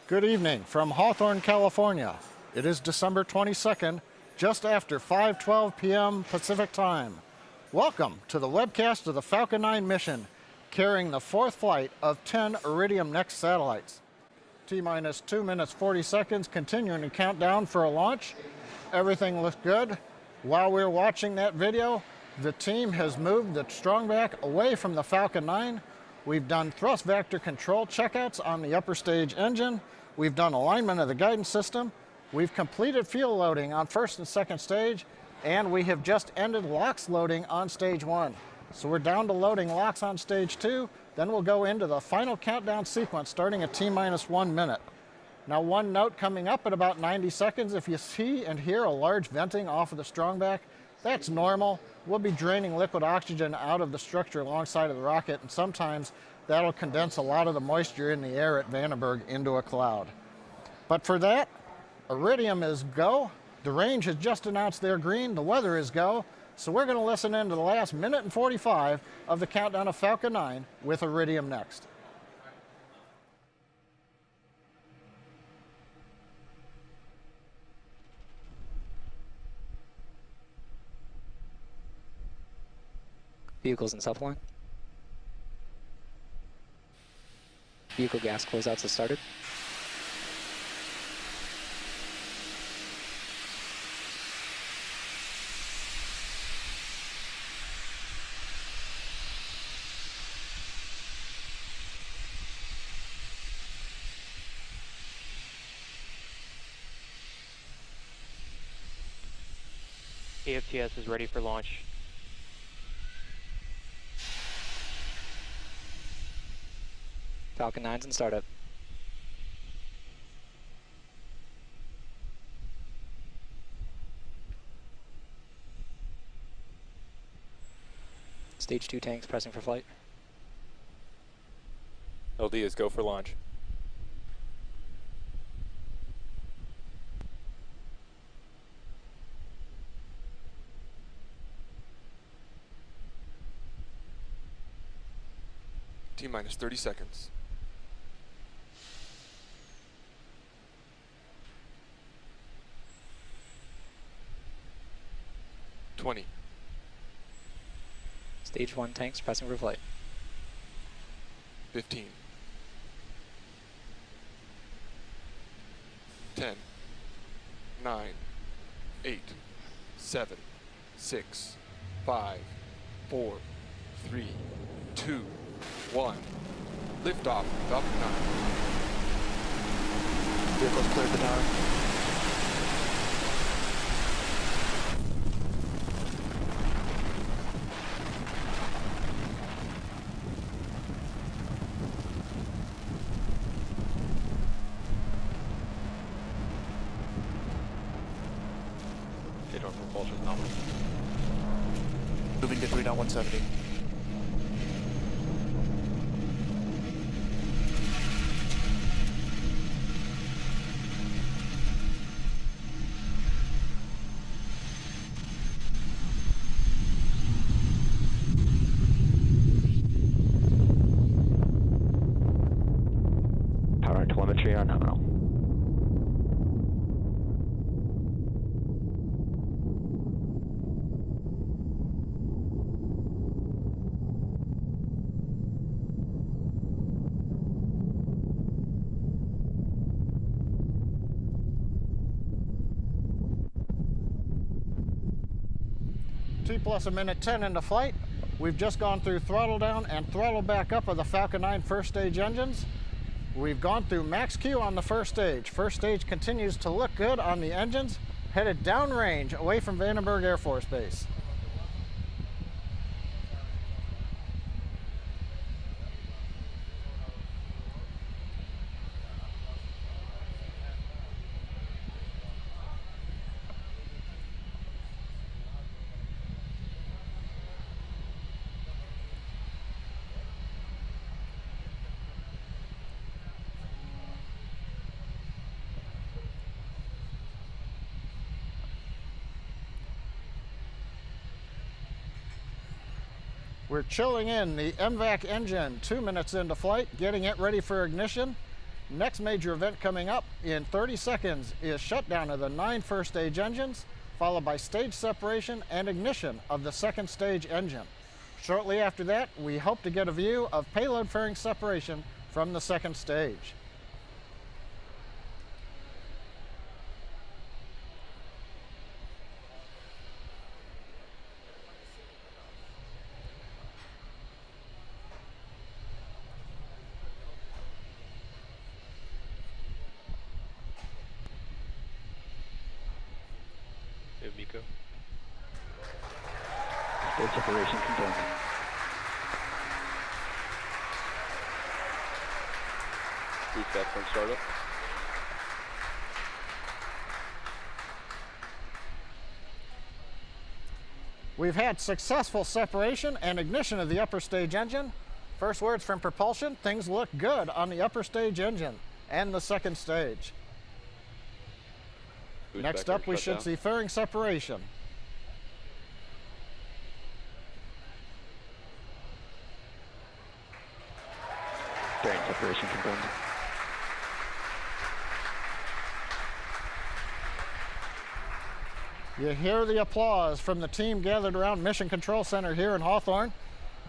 Good evening from Hawthorne, California. It is December 22nd, just after 5:12 p.m. Pacific Time. Welcome to the webcast of the Falcon 9 mission, carrying the fourth flight of 10 Iridium NEXT satellites. T-minus 2 minutes 40 seconds, continuing to count down for a launch. Everything looks good. While we're watching that video, the team has moved the strongback away from the Falcon 9. We've done thrust vector control checkouts on the upper stage engine. We've done alignment of the guidance system. We've completed fuel loading on first and second stage, and we have just ended LOX loading on stage 1. So we're down to loading LOX on stage 2, then we'll go into the final countdown sequence starting at T-minus 1 minute. Now, one note coming up at about 90 seconds, if you see and hear a large venting off of the strongback, that's normal. We'll be draining liquid oxygen out of the structure alongside of the rocket, and sometimes that'll condense a lot of the moisture in the air at Vandenberg into a cloud. But for that, Iridium is go. The range has just announced they're green. The weather is go. So we're going to listen in to the last minute and 45 of the countdown of Falcon 9 with Iridium NEXT. Vehicles in self-align. Vehicle gas closeouts have started. AFTS is ready for launch. Falcon 9's in startup. Stage 2 tanks pressing for flight. LD is go for launch. T-minus 30 seconds. 20. Stage 1 tanks pressing for flight. 15. 10. 9. 8. 7. 6. 5. 4. 3. 2. 1. Liftoff, Falcon 9. Vehicles cleared the tower. They don't propulsion nominal. Moving to 3.170. Power telemetry on nominal. T plus a minute 10 into flight. We've just gone through throttle down and throttle back up of the Falcon 9 first stage engines. We've gone through max Q on the first stage. First stage continues to look good on the engines, headed downrange away from Vandenberg Air Force Base. We're chilling in the MVAC engine 2 minutes into flight, getting it ready for ignition. Next major event coming up in 30 seconds is shutdown of the 9 first stage engines, followed by stage separation and ignition of the second stage engine. Shortly after that, we hope to get a view of payload fairing separation from the second stage. Miko. Stage separation confirmed. Feedback from startup. We've had successful separation and ignition of the upper stage engine. First words from propulsion, things look good on the upper stage engine and the second stage. Next up, we should see fairing separation. Fairing separation confirmed. You hear the applause from the team gathered around Mission Control Center here in Hawthorne.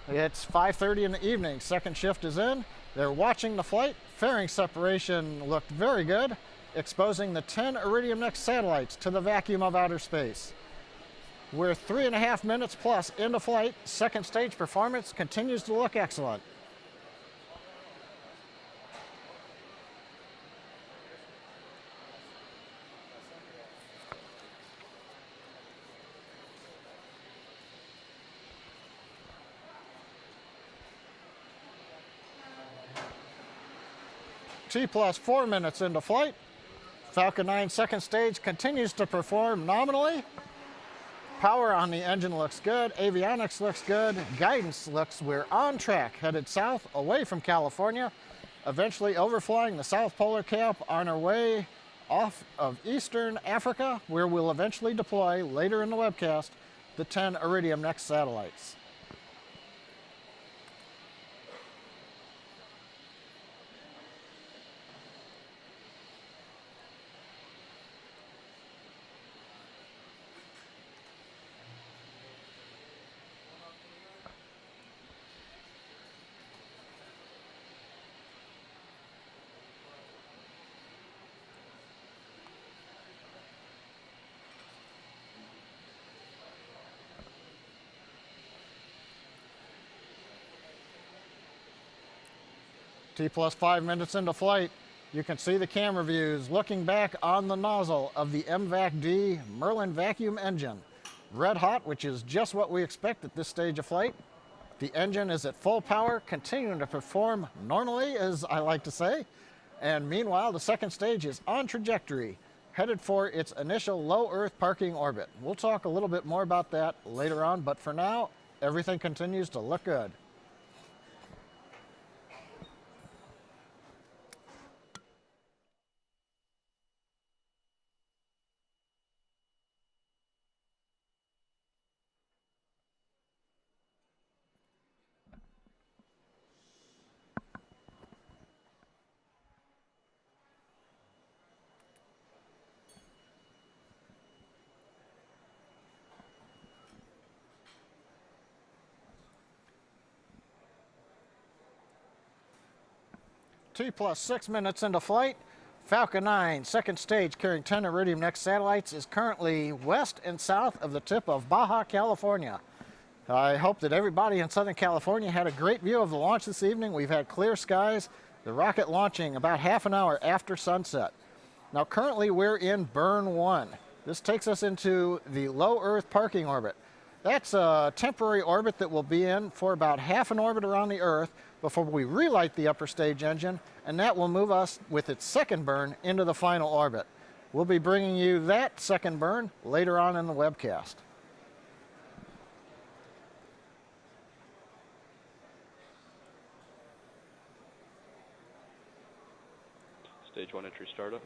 It's 5:30 in the evening. Second shift is in. They're watching the flight. Fairing separation looked very good, exposing the 10 Iridium NEXT satellites to the vacuum of outer space. We're 3.5 minutes plus into flight. Second stage performance continues to look excellent. T plus 4 minutes into flight. Falcon 9 second stage continues to perform nominally. Power on the engine looks good. Avionics looks good. Guidance looks, we're on track, headed south away from California, eventually overflying the South Polar Cap on our way off of Eastern Africa, where we'll eventually deploy later in the webcast the 10 Iridium NEXT satellites. T plus 5 minutes into flight, you can see the camera views looking back on the nozzle of the MVAC-D Merlin vacuum engine. Red hot, which is just what we expect at this stage of flight. The engine is at full power, continuing to perform normally, as I like to say. And meanwhile, the second stage is on trajectory, headed for its initial low Earth parking orbit. We'll talk a little bit more about that later on, but for now, everything continues to look good. T plus 6 minutes into flight. Falcon 9, second stage carrying 10 Iridium NEXT satellites, is currently west and south of the tip of Baja, California. I hope that everybody in Southern California had a great view of the launch this evening. We've had clear skies, the rocket launching about half an hour after sunset. Now currently we're in burn 1. This takes us into the low Earth parking orbit. That's a temporary orbit that we'll be in for about half an orbit around the Earth before we relight the upper stage engine, and that will move us with its second burn into the final orbit. We'll be bringing you that second burn later on in the webcast. Stage 1 entry startup.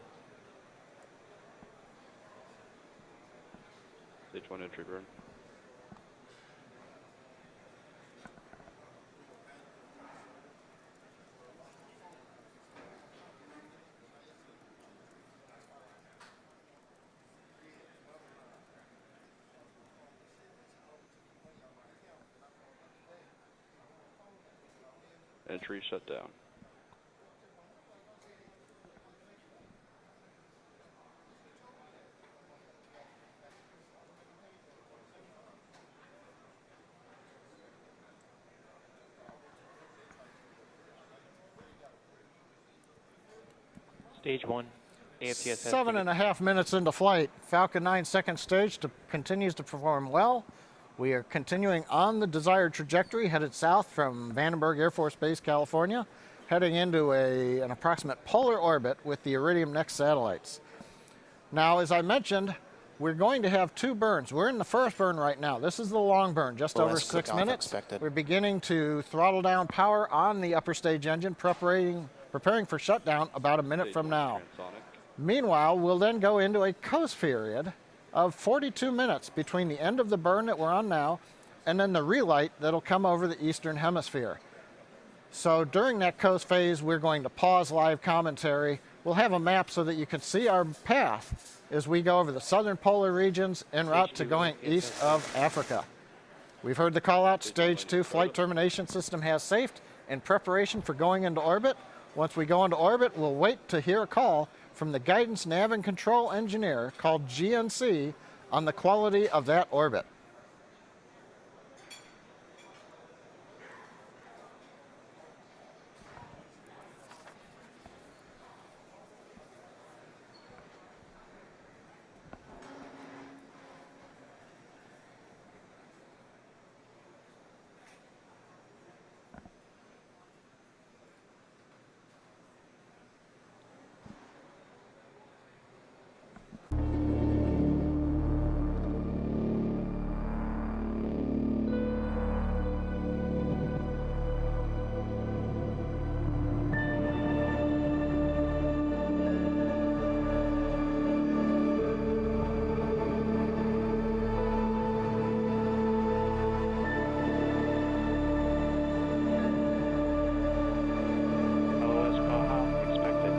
Stage 1 entry burn. Entry shut down. Stage 1, AFTS. 7.5 minutes into flight. Falcon 9 second stage continues to perform well. We are continuing on the desired trajectory, headed south from Vandenberg Air Force Base, California, heading into an approximate polar orbit with the Iridium NEXT satellites. Now, as I mentioned, we're going to have 2 burns. We're in the first burn right now. This is the long burn, just over 6 minutes. Expected. We're beginning to throttle down power on the upper stage engine, preparing for shutdown about a minute Stage from 1 now. transonic. Meanwhile, we'll then go into a coast period of 42 minutes between the end of the burn that we're on now and then the relight that'll come over the eastern hemisphere. So during that coast phase, we're going to pause live commentary. We'll have a map so that you can see our path as we go over the southern polar regions en route to going east of Africa. We've heard the call out. Stage 2 flight termination system has safed in preparation for going into orbit. Once we go into orbit, we'll wait to hear a call from the guidance nav and control engineer called GNC on the quality of that orbit. LOS Baja expected.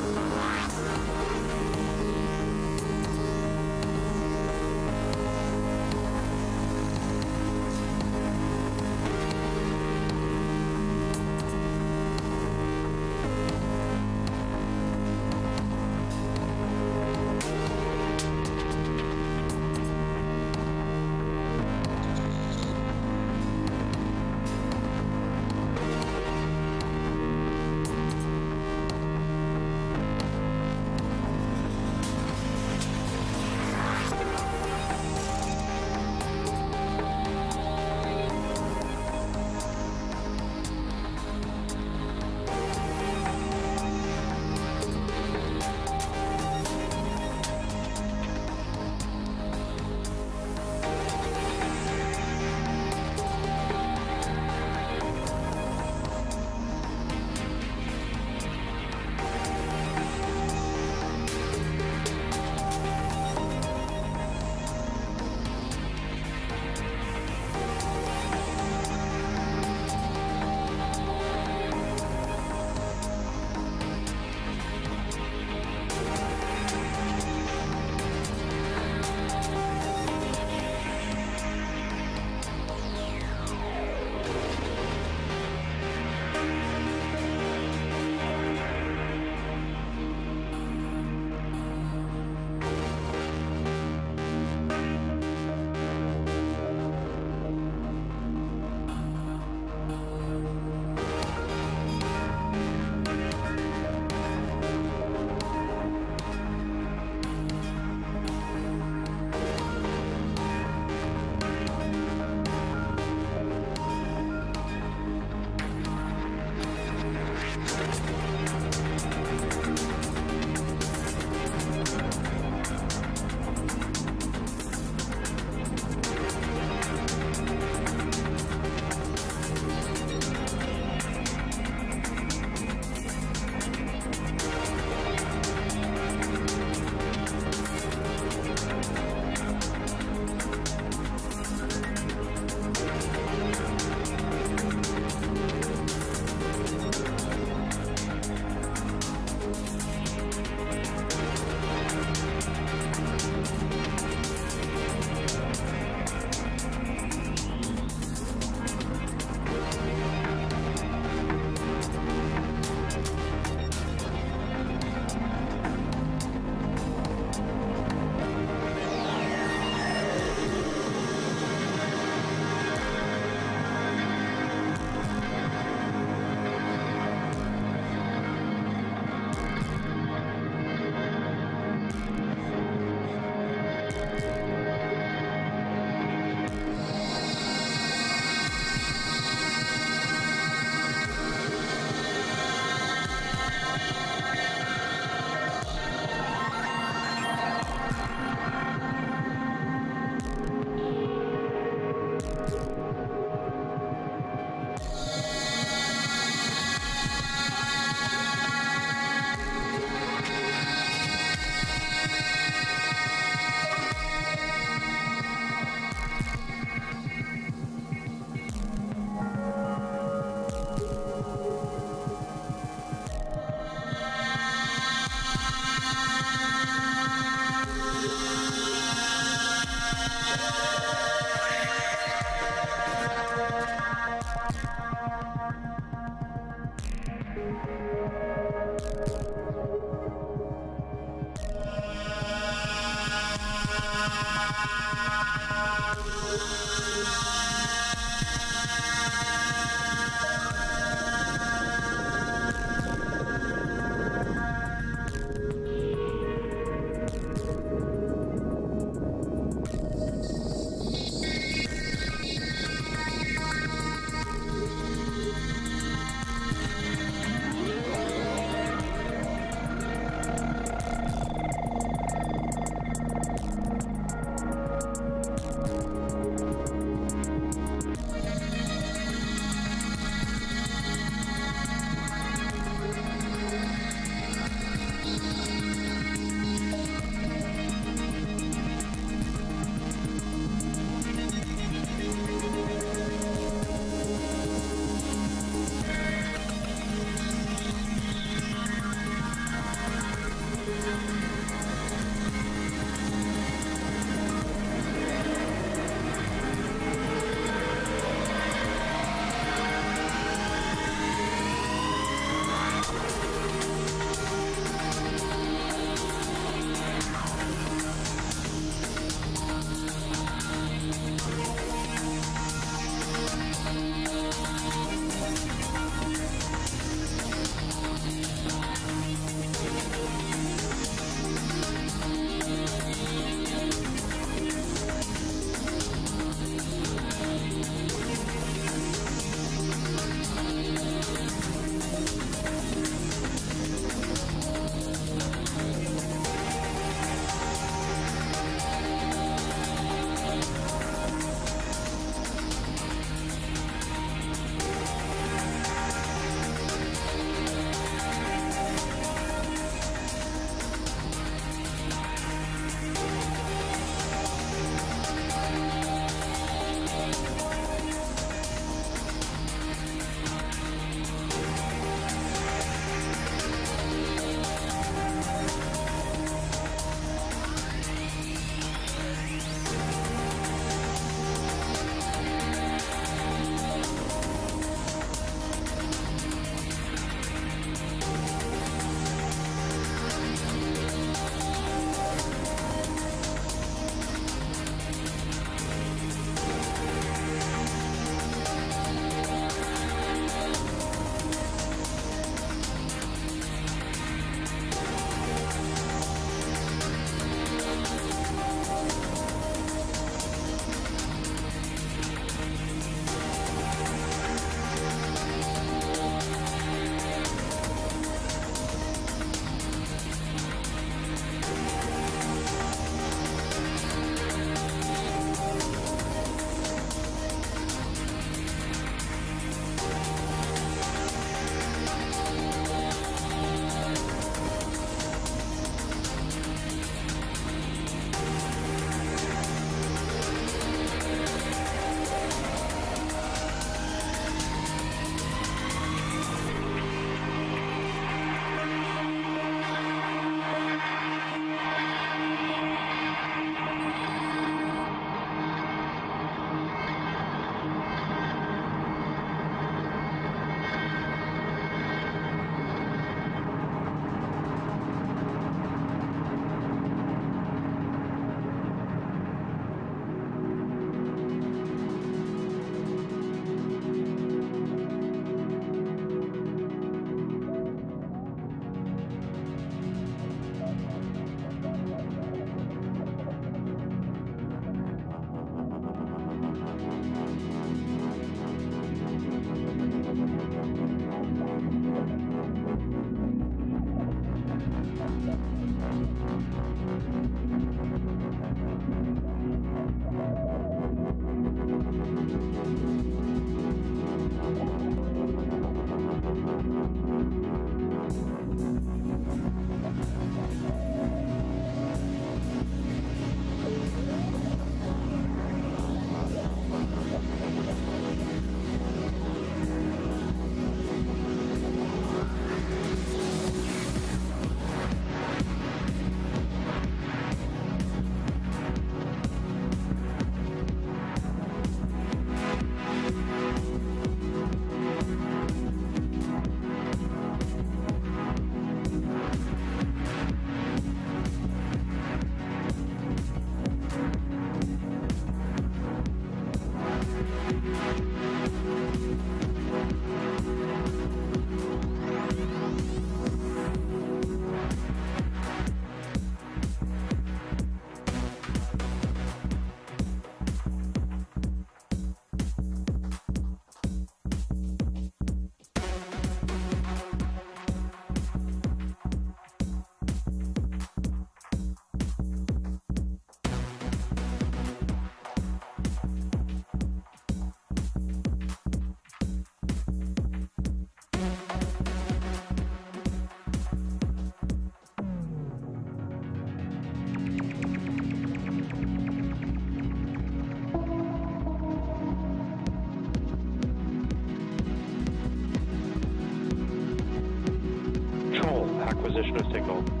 transition of signal.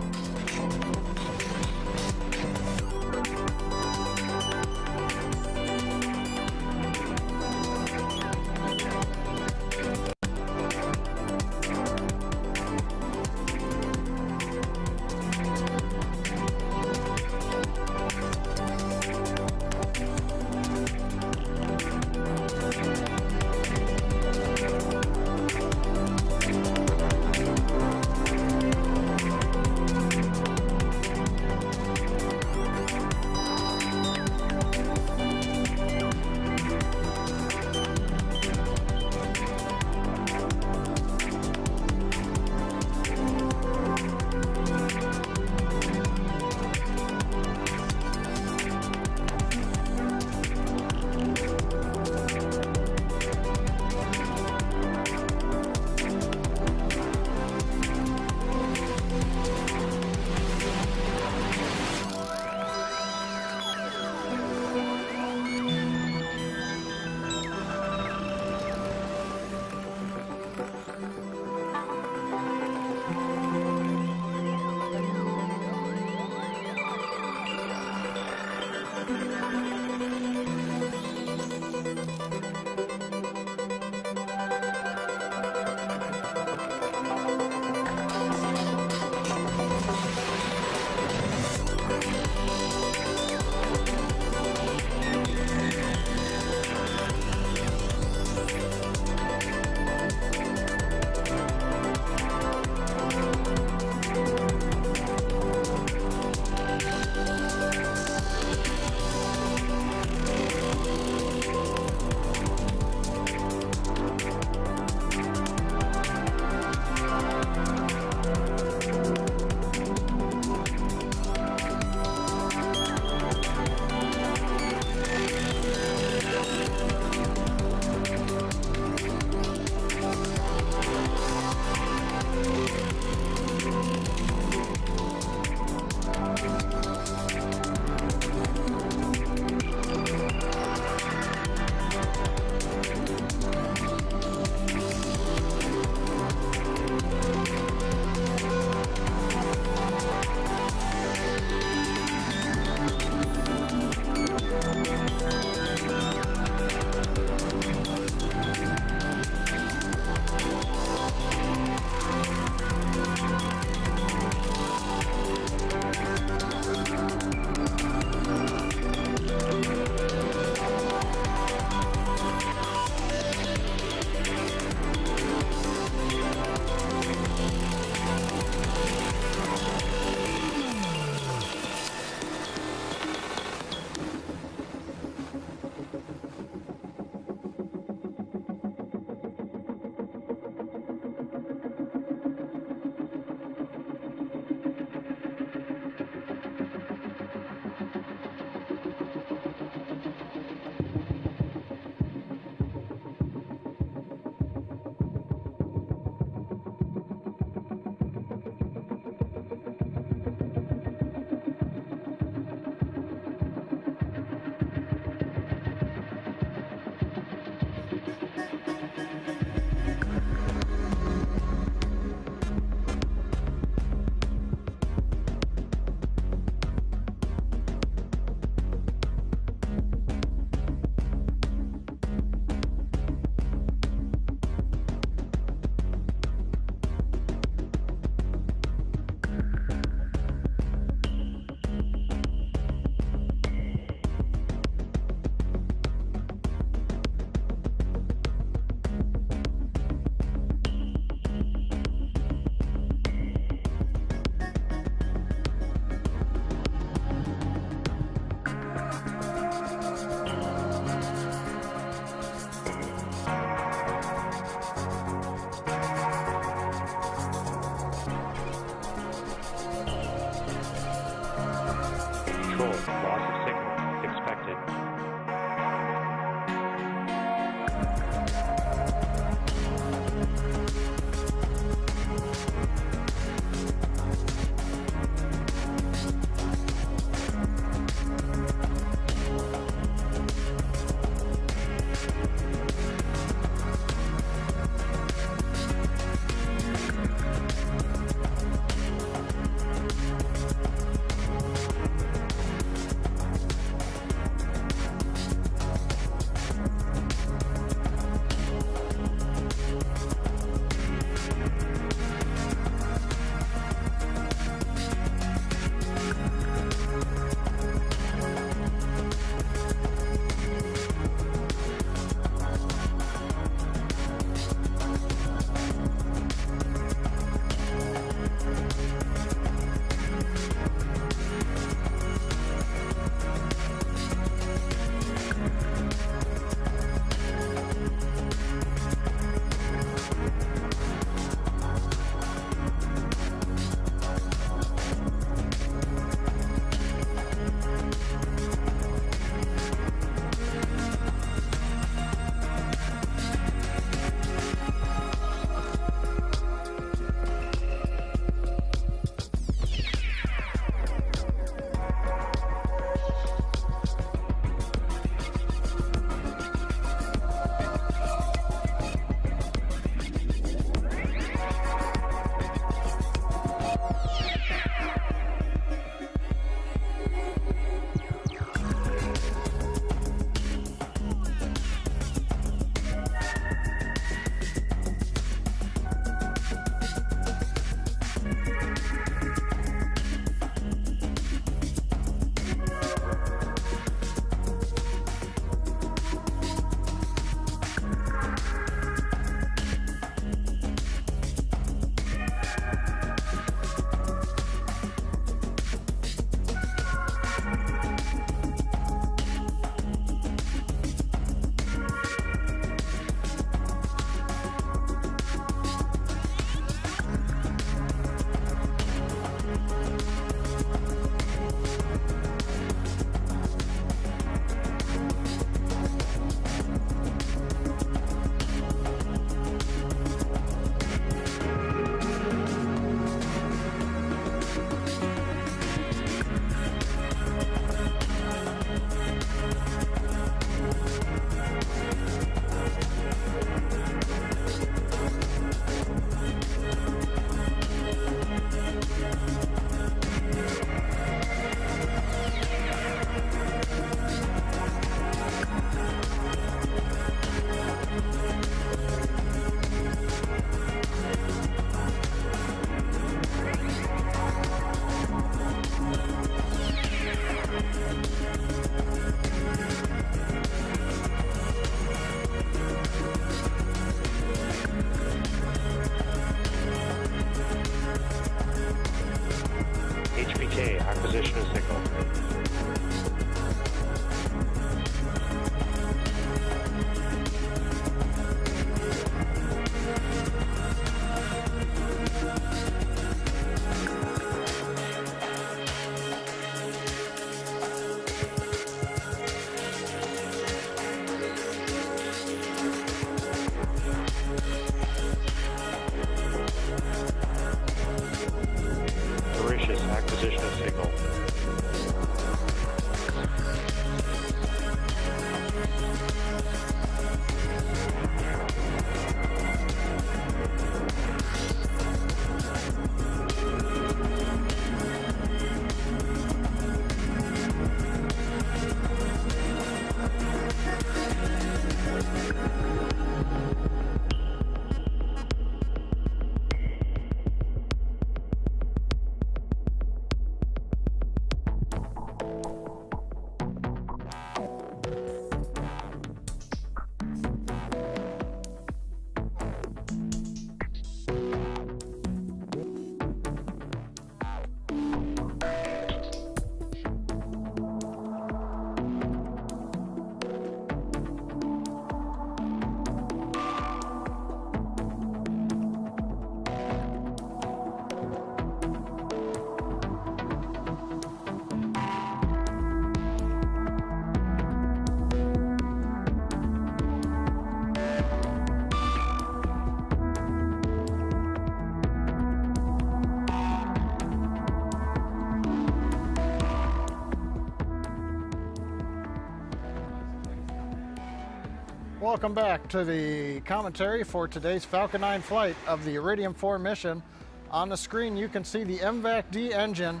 Welcome back to the commentary for today's Falcon 9 flight of the Iridium-4 mission. On the screen you can see the MVAC-D engine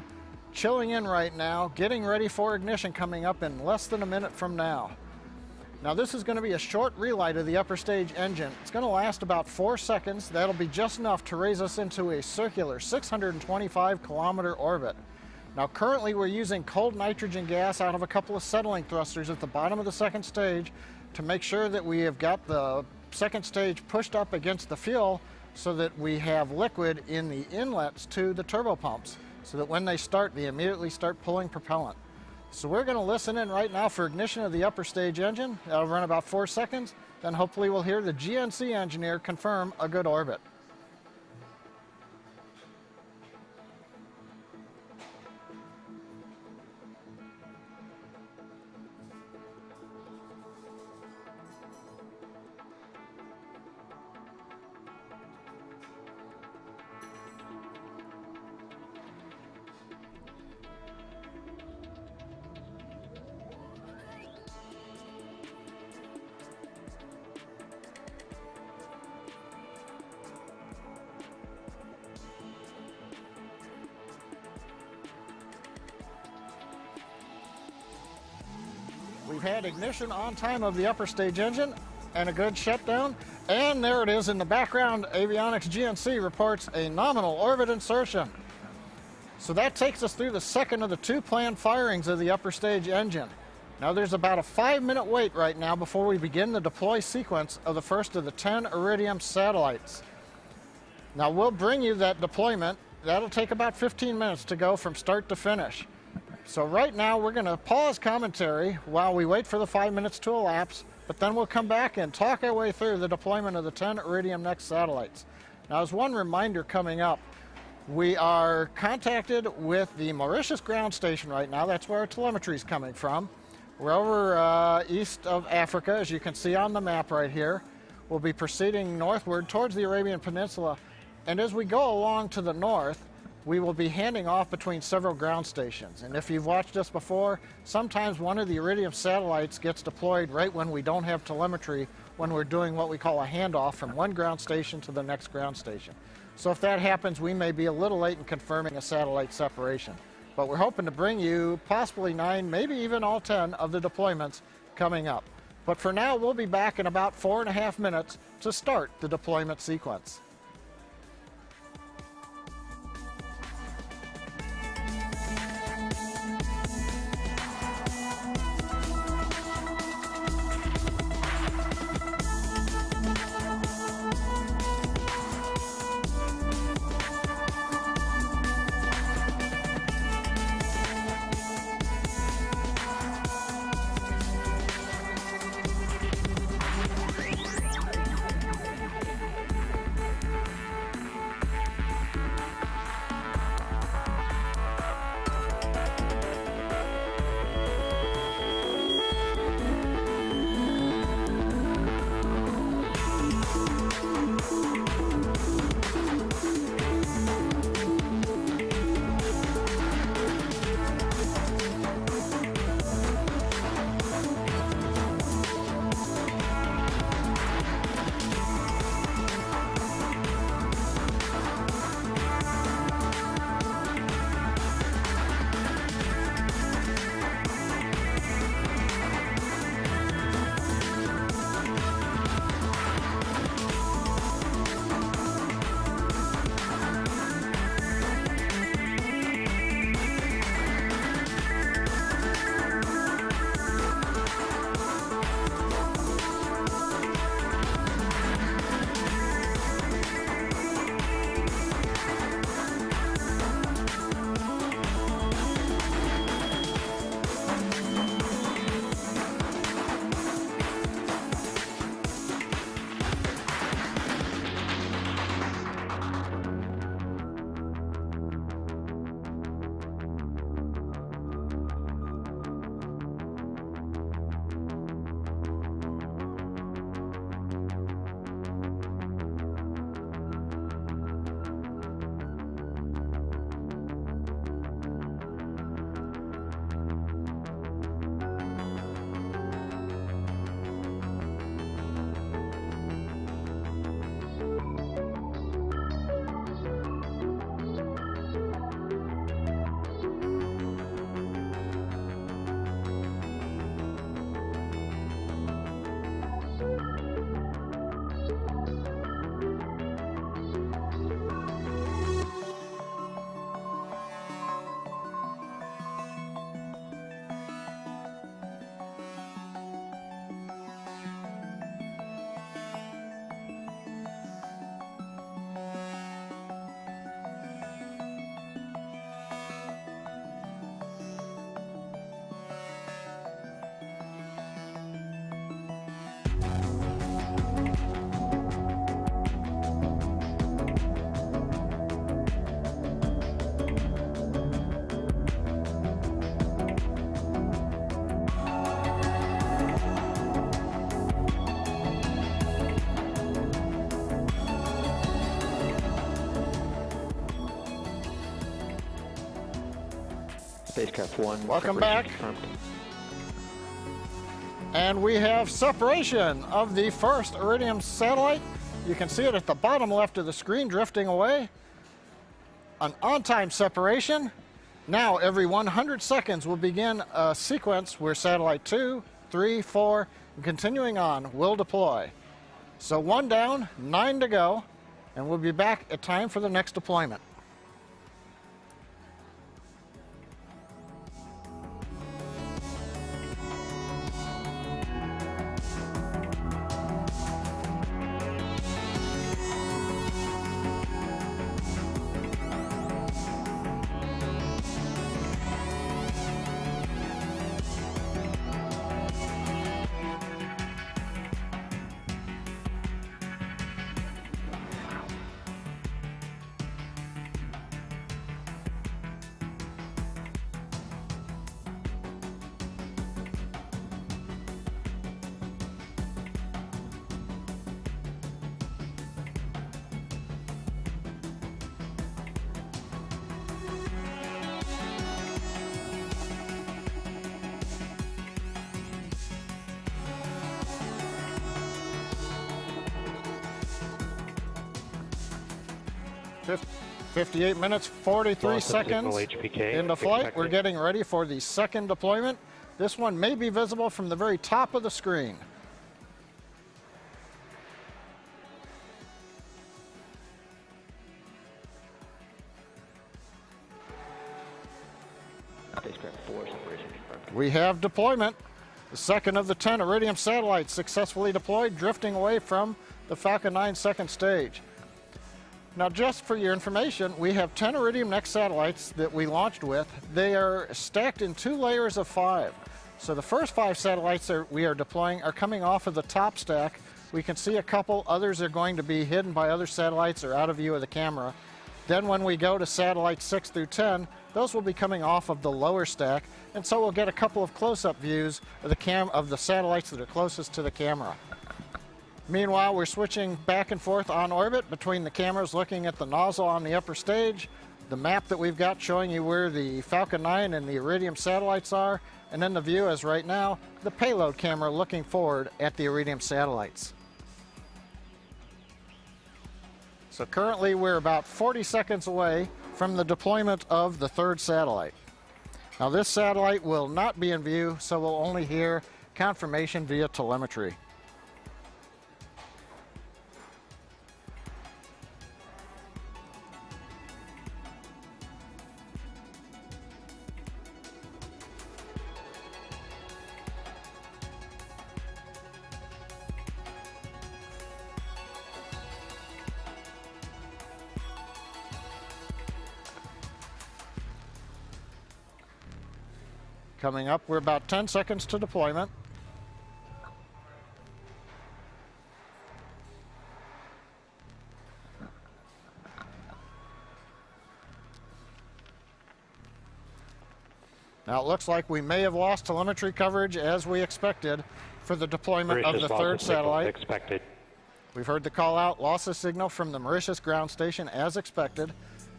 chilling in right now, getting ready for ignition coming up in less than a minute from now. Now this is going to be a short relight of the upper stage engine. It's going to last about 4 seconds. That'll be just enough to raise us into a circular 625 kilometer orbit. Now currently we're using cold nitrogen gas out of a couple of settling thrusters at the bottom of the second stage to make sure that we have got the second stage pushed up against the fuel so that we have liquid in the inlets to the turbopumps so that when they start, they immediately start pulling propellant. So we're going to listen in right now for ignition of the upper stage engine. That'll run about 4 seconds. Then hopefully we'll hear the GNC engineer confirm a good orbit. We've had ignition on time of the upper stage engine and a good shutdown. And there it is in the background. Avionics GNC reports a nominal orbit insertion. So that takes us through the second of the 2 planned firings of the upper stage engine. Now there's about a 5-minute wait right now before we begin the deploy sequence of the first of the 10 Iridium satellites. Now we'll bring you that deployment. That'll take about 15 minutes to go from start to finish. So right now we're going to pause commentary while we wait for the 5 minutes to elapse, but then we'll come back and talk our way through the deployment of the 10 Iridium NEXT satellites. Now as one reminder coming up, we are contacted with the Mauritius ground station right now. That's where our telemetry is coming from. We're over east of Africa, as you can see on the map right here. We'll be proceeding northward towards the Arabian Peninsula, and as we go along to the north, we will be handing off between several ground stations. And if you've watched us before, sometimes one of the Iridium satellites gets deployed right when we don't have telemetry, when we're doing what we call a handoff from one ground station to the next ground station. So if that happens, we may be a little late in confirming a satellite separation. But we're hoping to bring you possibly 9, maybe even all 10 of the deployments coming up. But for now, we'll be back in about 4.5 minutes to start the deployment sequence. Spacecraft 1. Welcome separation back. Confirmed. And we have separation of the first Iridium satellite. You can see it at the bottom left of the screen drifting away. An on-time separation. Now every 100 seconds will begin a sequence where satellite 2, 3, 4, and continuing on will deploy. So 1 down, 9 to go, and we'll be back at time for the next deployment. Fif- 58 minutes, 43 Loss of signal seconds HPK into flight. expected. We're getting ready for the second deployment. This one may be visible from the very top of the screen. Spacecraft 4. Separation confirmed. We have deployment. The second of the 10 Iridium satellites successfully deployed, drifting away from the Falcon 9 second stage. Now, just for your information, we have 10 Iridium NEXT satellites that we launched with. They are stacked in 2 layers of 5. So the first 5 satellites that we are deploying are coming off of the top stack. We can see a couple. Others are going to be hidden by other satellites or out of view of the camera. Then when we go to satellites 6 through 10, those will be coming off of the lower stack. And so we'll get a couple of close-up views of the satellites that are closest to the camera. Meanwhile, we're switching back and forth on orbit between the cameras looking at the nozzle on the upper stage, the map that we've got showing you where the Falcon 9 and the Iridium satellites are, and then the view is right now the payload camera looking forward at the Iridium satellites. So currently we're about 40 seconds away from the deployment of the third satellite. Now this satellite will not be in view, so we'll only hear confirmation via telemetry. Coming up, we're about 10 seconds to deployment. Now it looks like we may have lost telemetry coverage as we expected for the deployment of the third satellite. Expected. We've heard the call out, loss of signal from the Mauritius ground station as expected.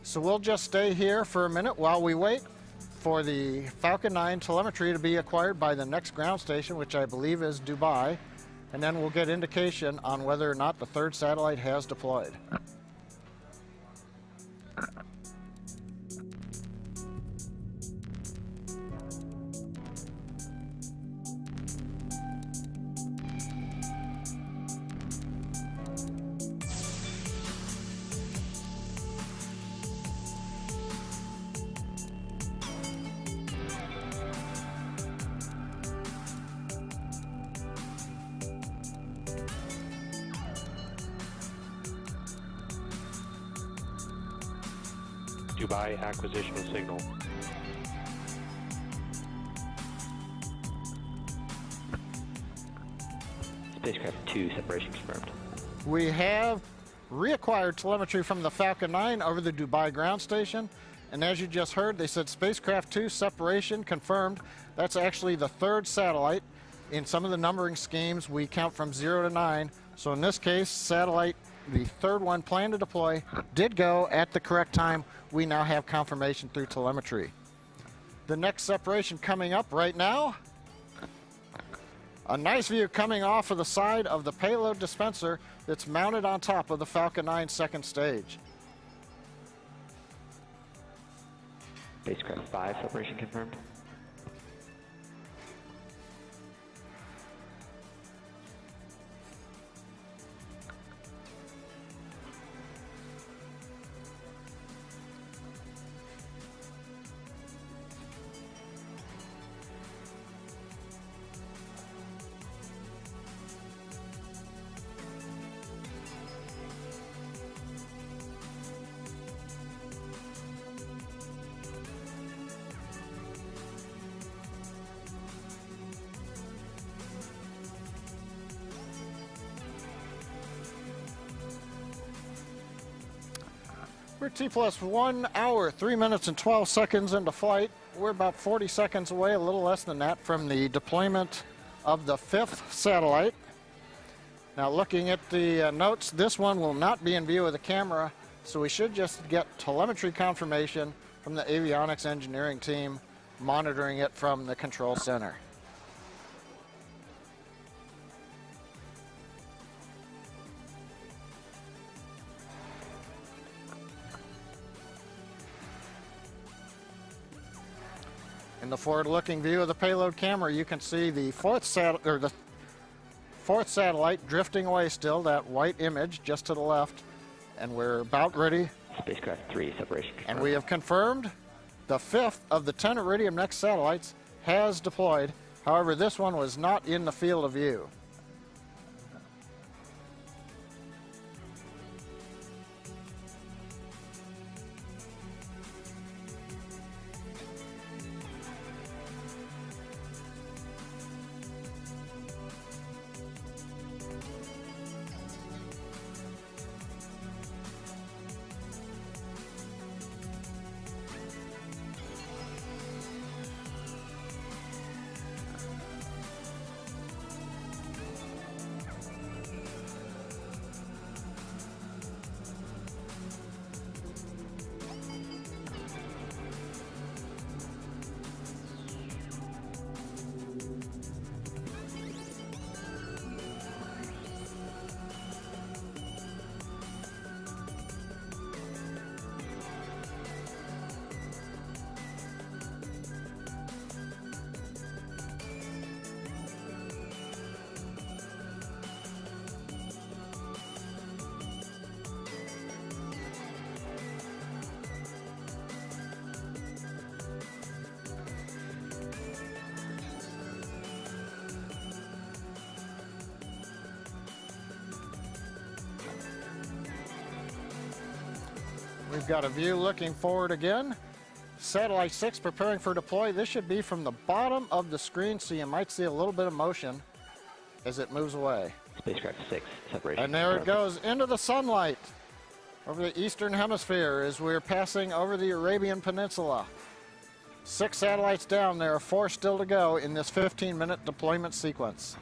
So we'll just stay here for a minute while we wait for the Falcon 9 telemetry to be acquired by the next ground station, which I believe is Dubai, and then we'll get indication on whether or not the third satellite has deployed. Dubai acquisition of signal. Spacecraft 2. Separation confirmed. We have reacquired telemetry from the Falcon 9 over the Dubai ground station. And as you just heard, they said Spacecraft 2 separation confirmed. That's actually the third satellite. In some of the numbering schemes, we count from 0 to 9. So in this case, satellite, the third one planned to deploy, did go at the correct time. We now have confirmation through telemetry. the next separation coming up right now. A nice view coming off of the side of the payload dispenser that's mounted on top of the Falcon 9 second stage. Spacecraft 5 separation confirmed. We're T plus 1 hour, 3 minutes and 12 seconds into flight. We're about 40 seconds away, a little less than that, from the deployment of the 5th satellite. Now looking at the notes, this one will not be in view of the camera, so we should just get telemetry confirmation from the avionics engineering team monitoring it from the control center. In the forward-looking view of the payload camera, you can see the fourth satellite drifting away still, that white image just to the left, and we're about ready. Spacecraft 3 separation confirmed. And we have confirmed the 5th of the 10 Iridium NEXT satellites has deployed. However, this one was not in the field of view. We've got a view looking forward again. Satellite 6 preparing for deploy. This should be from the bottom of the screen, so you might see a little bit of motion as it moves away. Spacecraft 6 separation And there it confirmed. goes into the sunlight over the eastern hemisphere as we're passing over the Arabian Peninsula. 6 satellites down, there are 4 still to go in this 15-minute deployment sequence.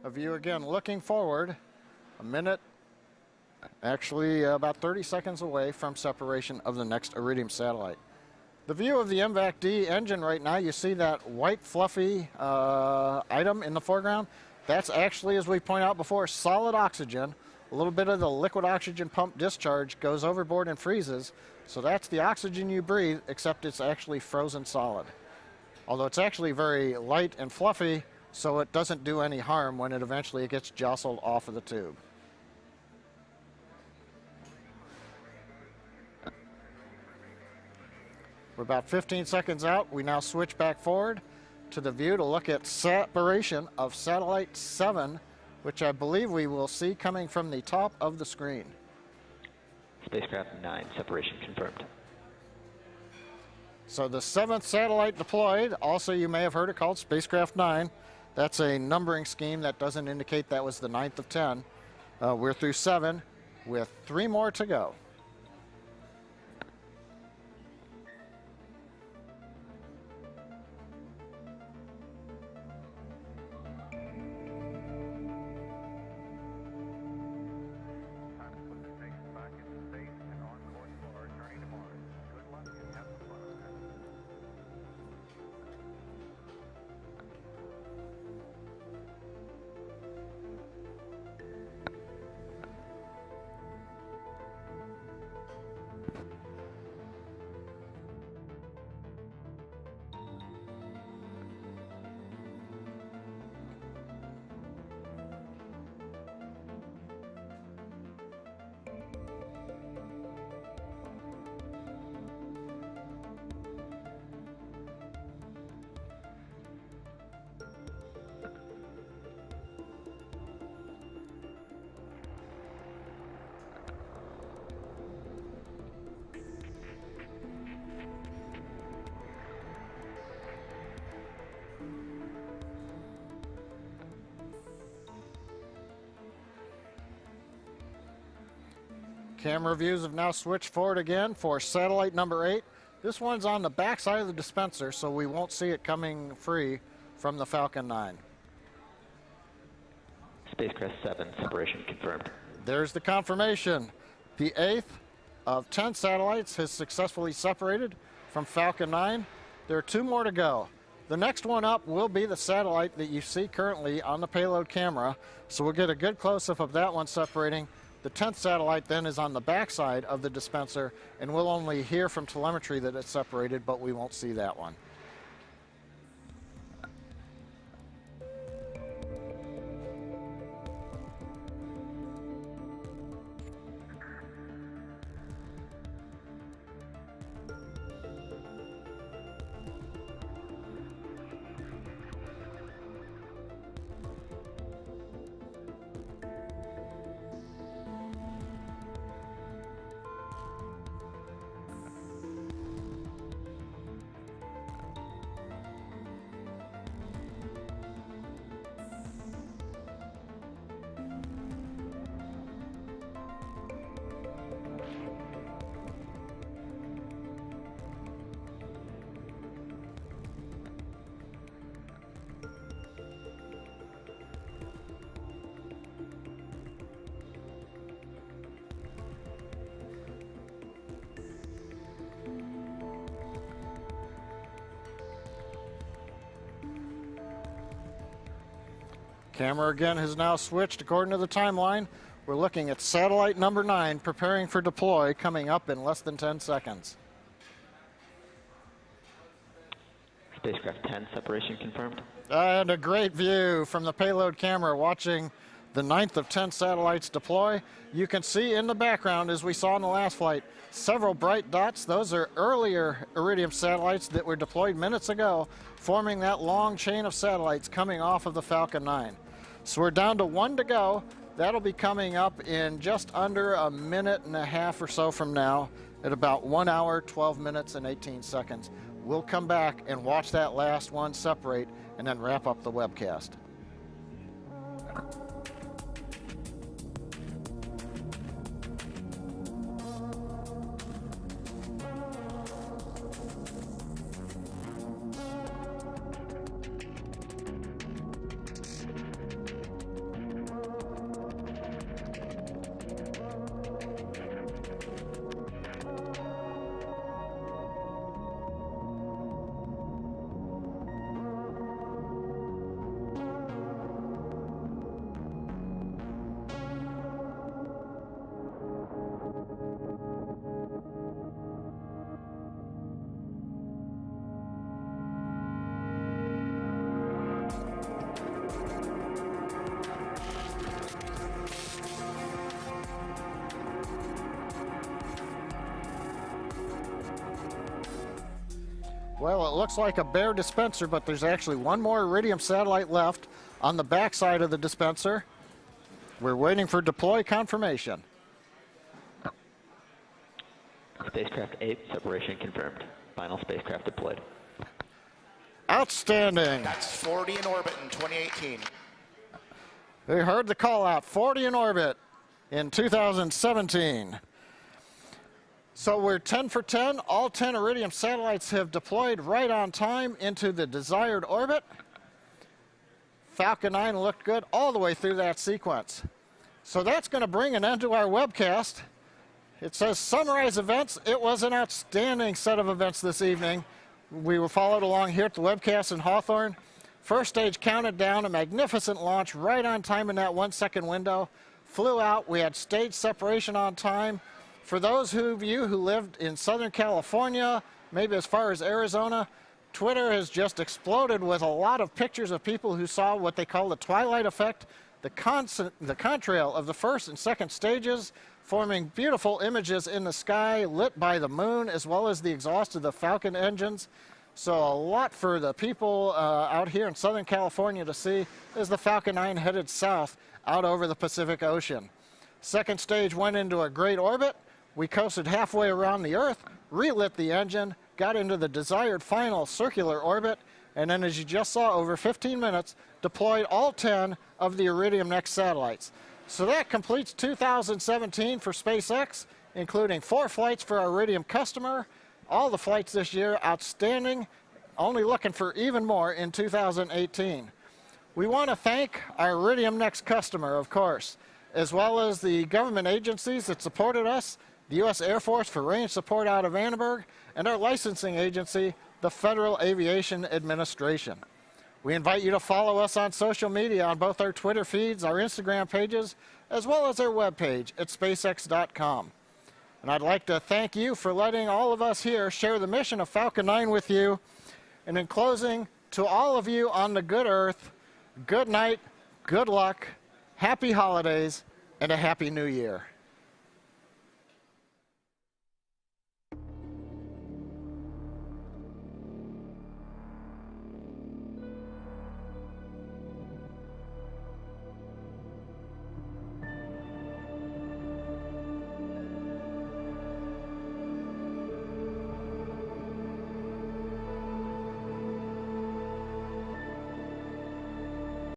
A view again looking forward, a minute, actually about 30 seconds away from separation of the next Iridium satellite. The view of the MVAC-D engine right now, you see that white fluffy item in the foreground? That's actually, as we point out before, solid oxygen. A little bit of the liquid oxygen pump discharge goes overboard and freezes. So that's the oxygen you breathe, except it's actually frozen solid. Although it's actually very light and fluffy, so it doesn't do any harm when it eventually gets jostled off of the tube. We're about 15 seconds out. We now switch back forward to the view to look at separation of satellite 7, which I believe we will see coming from the top of the screen. Spacecraft 9, separation confirmed. So the 7th satellite deployed, also you may have heard it called Spacecraft 9. That's a numbering scheme that doesn't indicate that was the 9th of 10. We're through 7 with 3 more to go. Camera views have now switched forward again for satellite number 8. This one's on the back side of the dispenser, so we won't see it coming free from the Falcon 9. Spacecraft 7, separation confirmed. There's the confirmation. The 8th of 10 satellites has successfully separated from Falcon 9. There are 2 more to go. The next one up will be the satellite that you see currently on the payload camera, so we'll get a good close-up of that one separating. The 10th satellite then is on the backside of the dispenser, and we'll only hear from telemetry that it's separated, but we won't see that one. Camera again has now switched according to the timeline. We're looking at satellite number 9 preparing for deploy, coming up in less than 10 seconds. Spacecraft 10, separation confirmed. And a great view from the payload camera watching the 9th of 10 satellites deploy. You can see in the background, as we saw in the last flight, several bright dots. Those are earlier Iridium satellites that were deployed minutes ago, forming that long chain of satellites coming off of the Falcon 9. So we're down to 1 to go. That'll be coming up in just under a minute and a half or so from now, at about 1 hour, 12 minutes, and 18 seconds. We'll come back and watch that last one separate and then wrap up the webcast. Well, it looks like a bare dispenser, but there's actually one more Iridium satellite left on the back side of the dispenser. We're waiting for deploy confirmation. Spacecraft 8, separation confirmed. Final spacecraft deployed. Outstanding. That's 40 in orbit in 2018. We heard the call out, 40 in orbit in 2017. So we're 10 for 10. All 10 Iridium satellites have deployed right on time into the desired orbit. Falcon 9 looked good all the way through that sequence. So that's going to bring an end to our webcast. It says summarize events. It was an outstanding set of events this evening. We were followed along here at the webcast in Hawthorne. First stage counted down, a magnificent launch right on time in that 1 second window. Flew out, we had stage separation on time. For those of you who lived in Southern California, maybe as far as Arizona, Twitter has just exploded with a lot of pictures of people who saw what they call the twilight effect, the contrail of the first and second stages, forming beautiful images in the sky lit by the moon as well as the exhaust of the Falcon engines. So a lot for the people out here in Southern California to see as the Falcon 9 headed south out over the Pacific Ocean. Second stage went into a great orbit. We coasted halfway around the Earth, relit the engine, got into the desired final circular orbit, and then as you just saw, over 15 minutes, deployed all 10 of the Iridium NEXT satellites. So that completes 2017 for SpaceX, including 4 flights for our Iridium customer. All the flights this year, outstanding, only looking for even more in 2018. We want to thank our Iridium NEXT customer, of course, as well as the government agencies that supported us, the U.S. Air Force for range support out of Vandenberg, and our licensing agency, the Federal Aviation Administration. We invite you to follow us on social media on both our Twitter feeds, our Instagram pages, as well as our webpage at spacex.com. And I'd like to thank you for letting all of us here share the mission of Falcon 9 with you. And in closing, to all of you on the good Earth, good night, good luck, happy holidays, and a happy new year.